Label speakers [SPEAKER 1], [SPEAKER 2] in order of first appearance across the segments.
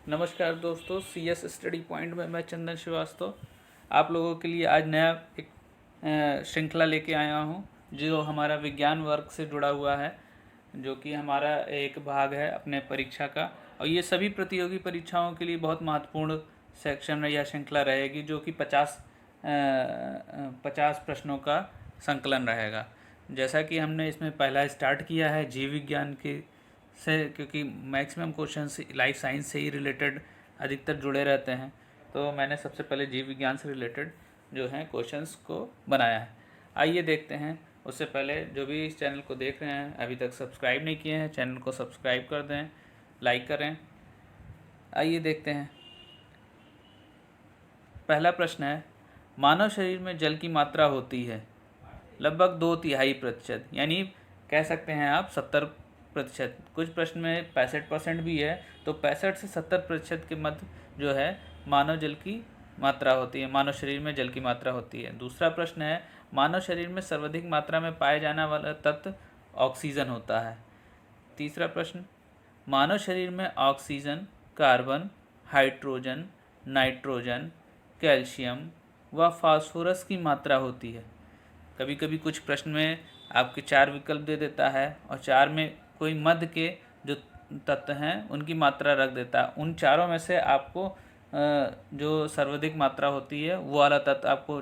[SPEAKER 1] नमस्कार दोस्तों, CS study point में मैं चंदन श्रीवास्तव आप लोगों के लिए आज नया एक श्रृंखला लेके आया हूँ जो हमारा विज्ञान वर्ग से जुड़ा हुआ है, जो कि हमारा एक भाग है अपने परीक्षा का। और ये सभी प्रतियोगी परीक्षाओं के लिए बहुत महत्वपूर्ण सेक्शन या श्रृंखला रहेगी, जो कि 50 प्रश्नों का संकलन रहेगा। जैसा कि हमने इसमें पहला स्टार्ट किया है जीव विज्ञान के से, क्योंकि मैक्सिमम क्वेश्चन लाइफ साइंस से ही रिलेटेड अधिकतर जुड़े रहते हैं, तो मैंने सबसे पहले जीव विज्ञान से रिलेटेड जो हैं क्वेश्चंस को बनाया है। आइए देखते हैं। उससे पहले जो भी इस चैनल को देख रहे हैं अभी तक सब्सक्राइब नहीं किए हैं, चैनल को सब्सक्राइब कर दें, लाइक करें। आइए देखते हैं। पहला प्रश्न है, मानव शरीर में जल की मात्रा होती है लगभग 2/3%, यानी कह सकते हैं आप 70%। कुछ प्रश्न में 65% भी है, तो 65 से 70% के मध्य जो है मानव जल की मात्रा होती है, मानव शरीर में जल की मात्रा होती है। दूसरा प्रश्न है, मानव शरीर में सर्वाधिक मात्रा में पाए जाने वाला तत्व ऑक्सीजन होता है। तीसरा प्रश्न, मानव शरीर में oxygen, carbon, hydrogen, nitrogen, calcium व फास्फोरस की मात्रा होती है। कभी कभी कुछ प्रश्न में आपके 4 विकल्प दे देता है और 4 में कोई मध्य के जो तत्व हैं उनकी मात्रा रख देता है। उन चारों में से आपको जो सर्वाधिक मात्रा होती है वो वाला तत्व आपको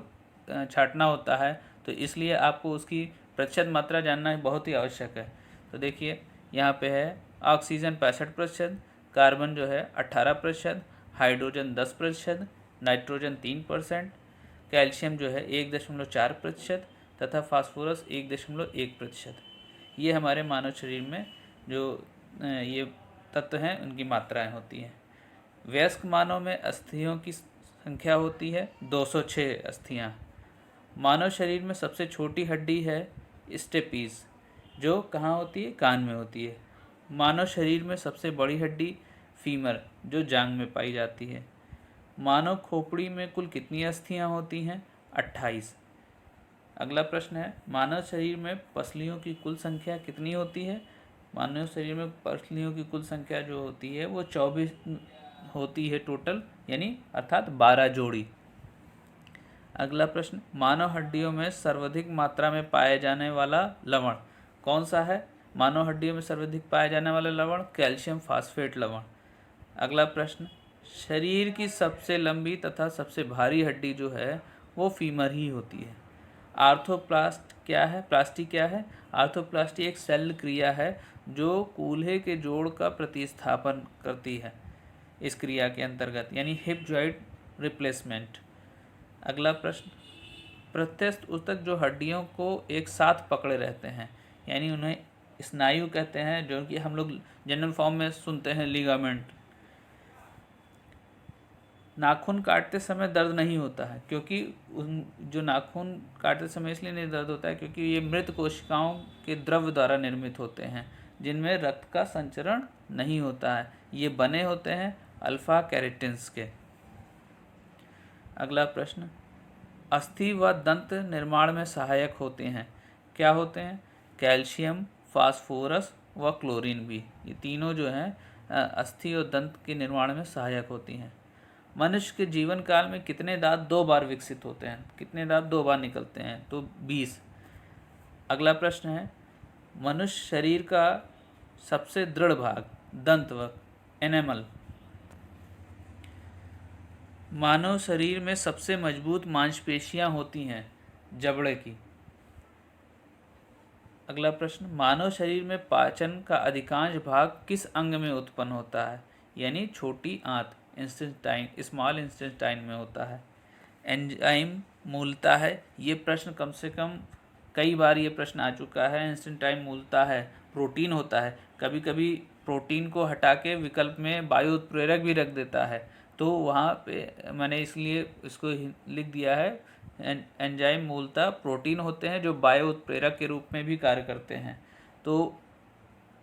[SPEAKER 1] छांटना होता है, तो इसलिए आपको उसकी प्रतिशत मात्रा जानना बहुत ही आवश्यक है। तो देखिए यहाँ पे है ऑक्सीजन 65%, कार्बन जो है 18%, हाइड्रोजन 10%, नाइट्रोजन 3%, कैल्शियम जो है 1.4% तथा फास्फोरस 1.1%। ये हमारे मानव शरीर में जो ये तत्व हैं उनकी मात्राएं होती हैं। वयस्क मानव में अस्थियों की संख्या होती है 206 अस्थियां। मानव शरीर में सबसे छोटी हड्डी है स्टेपीज, जो कहाँ होती है, कान में होती है। मानव शरीर में सबसे बड़ी हड्डी फीमर, जो जांघ में पाई जाती है। मानव खोपड़ी में कुल कितनी अस्थियां होती हैं? 28। अगला प्रश्न है, मानव शरीर में पसलियों की कुल संख्या कितनी होती है? मानव शरीर में पसलियों की कुल संख्या जो होती है वो 24 होती है टोटल, यानी अर्थात 12 जोड़ी। अगला प्रश्न, मानव हड्डियों में सर्वाधिक मात्रा में पाए जाने वाला लवण कौन सा है? मानव हड्डियों में सर्वाधिक पाया जाने वाला लवण कैल्शियम फास्फेट लवण। अगला प्रश्न, शरीर की सबसे लंबी तथा सबसे भारी हड्डी जो है वो फीमर ही होती है। आर्थोप्लास्ट क्या है? प्लास्टी क्या है? आर्थोप्लास्टी एक शल्य क्रिया है जो कूल्हे के जोड़ का प्रतिस्थापन करती है इस क्रिया के अंतर्गत, यानी हिप जॉइंट रिप्लेसमेंट। अगला प्रश्न, प्रत्यस्थ ऊतक जो हड्डियों को एक साथ पकड़े रहते हैं, यानी उन्हें स्नायु कहते हैं, जो कि हम लोग जनरल फॉर्म में सुनते हैं लिगामेंट। नाखून काटते समय दर्द नहीं होता है, क्योंकि जो नाखून काटते समय इसलिए नहीं दर्द होता है क्योंकि ये मृत कोशिकाओं के द्रव्य द्वारा निर्मित होते हैं, जिनमें रक्त का संचरण नहीं होता है। ये बने होते हैं अल्फा कैरेटिन्स के। अगला प्रश्न, अस्थि व दंत निर्माण में सहायक होते हैं, क्या होते हैं? कैल्शियम, फास्फोरस व क्लोरीन भी, ये तीनों जो हैं अस्थि और दंत के निर्माण में सहायक होती हैं। मनुष्य के जीवन काल में कितने दांत 2 बार विकसित होते हैं? कितने दांत 2 बार निकलते हैं? तो 20। अगला प्रश्न है, मनुष्य शरीर का सबसे दृढ़ भाग दंतवक एनेमल। मानव शरीर में सबसे मजबूत मांसपेशियां होती हैं जबड़े की। अगला प्रश्न, मानव शरीर में पाचन का अधिकांश भाग किस अंग में उत्पन्न होता है? यानी छोटी आंत इंटेस्टाइन, स्मॉल इंटेस्टाइन में होता है। एंजाइम मूलता है, ये प्रश्न कम से कम कई बार ये प्रश्न आ चुका है। इंटेस्टाइन मूलता है प्रोटीन होता है, कभी कभी प्रोटीन को हटा के विकल्प में बायो उत्प्रेरक भी रख देता है, तो वहाँ पे मैंने इसलिए इसको लिख दिया है। एंजाइम मूलतः प्रोटीन होते हैं जो बायो उत्प्रेरक के रूप में भी कार्य करते हैं। तो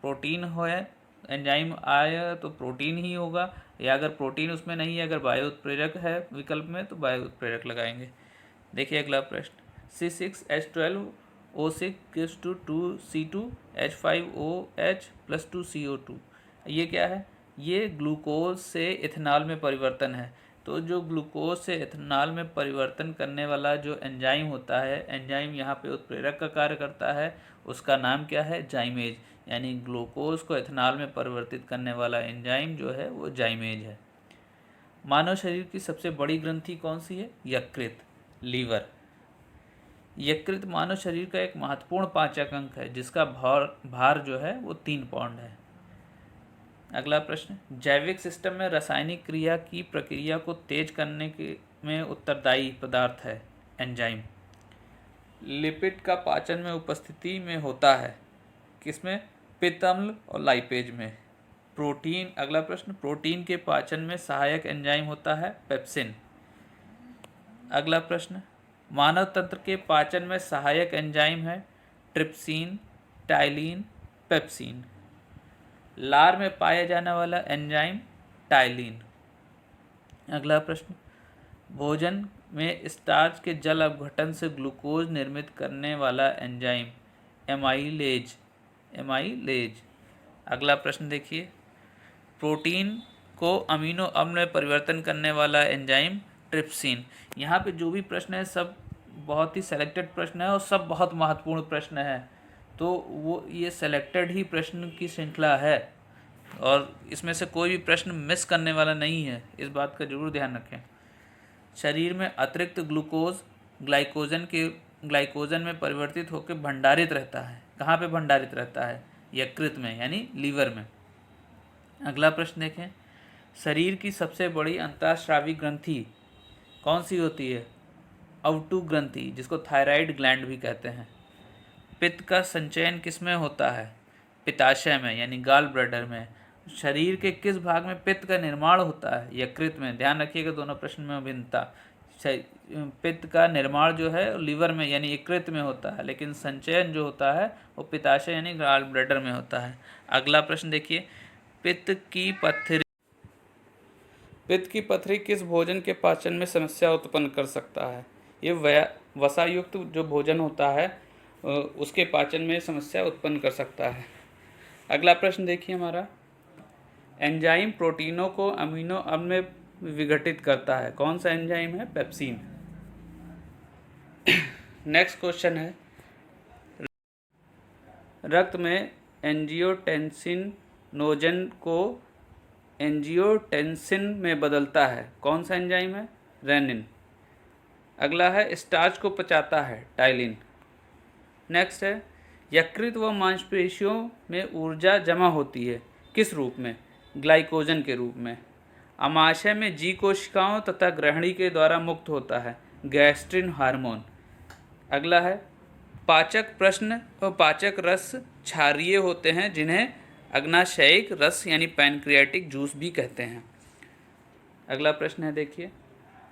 [SPEAKER 1] प्रोटीन हो, एंजाइम आया तो प्रोटीन ही होगा, या अगर प्रोटीन उसमें नहीं है, अगर बायो उत्प्रेरक है विकल्प में, तो बायो उत्प्रेरक लगाएंगे। देखिए अगला प्रश्न, C6H12O6 gives to 2C2H5OH plus 2CO2, ये क्या है? ये ग्लूकोज से इथेनॉल में परिवर्तन है। तो जो ग्लूकोज से इथेनॉल में परिवर्तन करने वाला जो एंजाइम होता है, एंजाइम यहाँ पे उत्प्रेरक का कार्य करता है, उसका नाम क्या है? जाइमेज। यानी ग्लूकोज को इथेनॉल में परिवर्तित करने वाला एंजाइम जो है वो जाइमेज है। मानव शरीर की सबसे बड़ी ग्रंथि कौन सी है? यकृत, लीवर। यकृत मानव शरीर का एक महत्वपूर्ण पाचक अंग है जिसका भार जो है वो 3 पाउंड है। अगला प्रश्न, जैविक सिस्टम में रासायनिक क्रिया की प्रक्रिया को तेज करने के में उत्तरदायी पदार्थ है एंजाइम। लिपिड का पाचन में उपस्थिति में होता है, किसमें? पित्त अम्ल और लाइपेज में। प्रोटीन, अगला प्रश्न, प्रोटीन के पाचन में सहायक एंजाइम होता है पेप्सिन। अगला प्रश्न, मानव तंत्र के पाचन में सहायक एंजाइम है ट्रिप्सिन, टाइलिन, पेप्सिन। लार में पाया जाने वाला एंजाइम टाइलिन। अगला प्रश्न, भोजन में स्टार्च के जल अपघटन से ग्लूकोज निर्मित करने वाला एंजाइम एमाइलेज, एमाइलेज। अगला प्रश्न देखिए, प्रोटीन को अमीनो अम्ल में परिवर्तन करने वाला एंजाइम ट्रिप्सिन। यहाँ पे जो भी प्रश्न है सब बहुत ही सेलेक्टेड प्रश्न है और सब बहुत महत्वपूर्ण प्रश्न है, तो वो ये सेलेक्टेड ही प्रश्न की श्रृंखला है और इसमें से कोई भी प्रश्न मिस करने वाला नहीं है, इस बात का जरूर ध्यान रखें। शरीर में अतिरिक्त ग्लूकोज ग्लाइकोजन में परिवर्तित होकर भंडारित रहता है। कहाँ पे भंडारित रहता है? यकृत में, यानी लीवर में। अगला प्रश्न देखें, शरीर की सबसे बड़ी अंतःस्रावी ग्रंथि कौन सी होती है? अवटु ग्रंथि, जिसको थायराइड ग्लैंड भी कहते हैं। पित्त का संचयन किस में होता है? पित्ताशय में, यानी गाल ब्लैडर में। शरीर के किस भाग में पित्त का निर्माण होता है? यकृत में। ध्यान रखिएगा दोनों प्रश्न में भिन्नता। पित्त का निर्माण जो है लीवर में यानी यकृत में होता है, लेकिन संचयन जो होता है वो पित्ताशय यानी गाल ब्लैडर में होता है। अगला प्रश्न देखिए, पित्त की पथरी किस भोजन के पाचन में समस्या उत्पन्न कर सकता है? ये वसायुक्त जो भोजन होता है उसके पाचन में समस्या उत्पन्न कर सकता है। अगला प्रश्न देखिए हमारा, एंजाइम प्रोटीनों को अमीनो अम्ल में विघटित करता है, कौन सा एंजाइम है? पेप्सिन। नेक्स्ट क्वेश्चन है, रक्त में एंजियोटेंसिनोजन को एंजियोटेंसिन में बदलता है, कौन सा एंजाइम है? रेनिन। अगला है, स्टार्च को पचाता है, टाइलिन। नेक्स्ट है, यकृत व मांसपेशियों में ऊर्जा जमा होती है, किस रूप में? ग्लाइकोजन के रूप में। अमाशय में जी कोशिकाओं तथा ग्रहणी के द्वारा मुक्त होता है, गैस्ट्रिन हार्मोन। अगला है, पाचक प्रश्न और पाचक रस क्षारीय होते हैं जिन्हें अग्नाशयिक रस यानी पैनक्रियाटिक जूस भी कहते हैं। अगला प्रश्न है देखिए,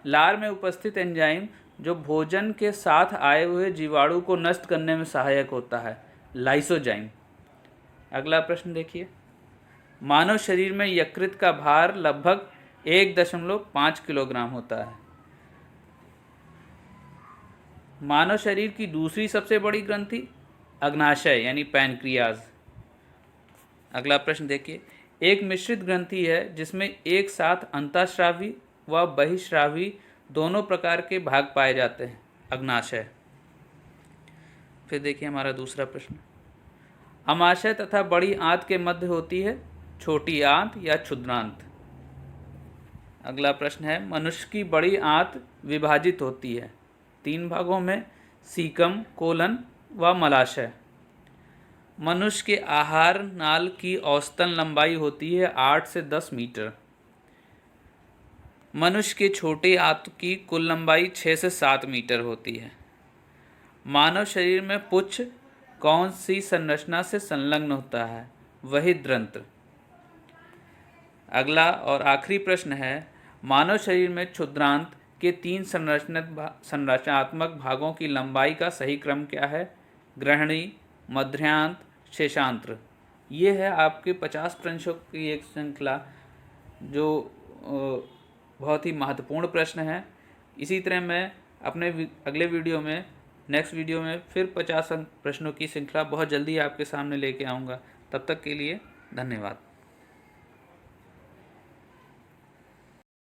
[SPEAKER 1] लार में उपस्थित एंजाइम जो भोजन के साथ आए हुए जीवाणु को नष्ट करने में सहायक होता है, लाइसोजाइम। अगला प्रश्न देखिए, मानव शरीर में यकृत का भार लगभग 1.5 किलोग्राम होता है। मानव शरीर की दूसरी सबसे बड़ी ग्रंथि अग्नाशय यानी पैनक्रियाज। अगला प्रश्न देखिए, एक मिश्रित ग्रंथि है जिसमें एक साथ अंतःस्रावी व बहिःस्रावी दोनों प्रकार के भाग पाए जाते हैं, अग्नाशय। फिर देखिए हमारा दूसरा प्रश्न, अमाशय तथा बड़ी आंत के मध्य होती है छोटी आंत या क्षुद्रांत। अगला प्रश्न है, मनुष्य की बड़ी आंत विभाजित होती है 3 भागों में, सीकम, कोलन व मलाशय। मनुष्य के आहार नाल की औसतन लंबाई होती है 8 से 10 मीटर। मनुष्य के छोटे आंत की कुल लंबाई 6 से 7 मीटर होती है। मानव शरीर में पुच्छ कौन सी संरचना से संलग्न होता है? वही दंत्र। अगला और आखिरी प्रश्न है, मानव शरीर में क्षुद्रांत के 3 संरचनात्मक भागों की लंबाई का सही क्रम क्या है? ग्रहणी, मध्यांत, शेषांत्र। ये है आपके 50 प्रश्नों की एक श्रृंखला जो बहुत ही महत्वपूर्ण प्रश्न है। इसी तरह मैं अपने अगले वीडियो में, नेक्स्ट वीडियो में फिर 50 प्रश्नों की श्रृंखला बहुत जल्दी आपके सामने लेके आऊँगा। तब तक के लिए धन्यवाद।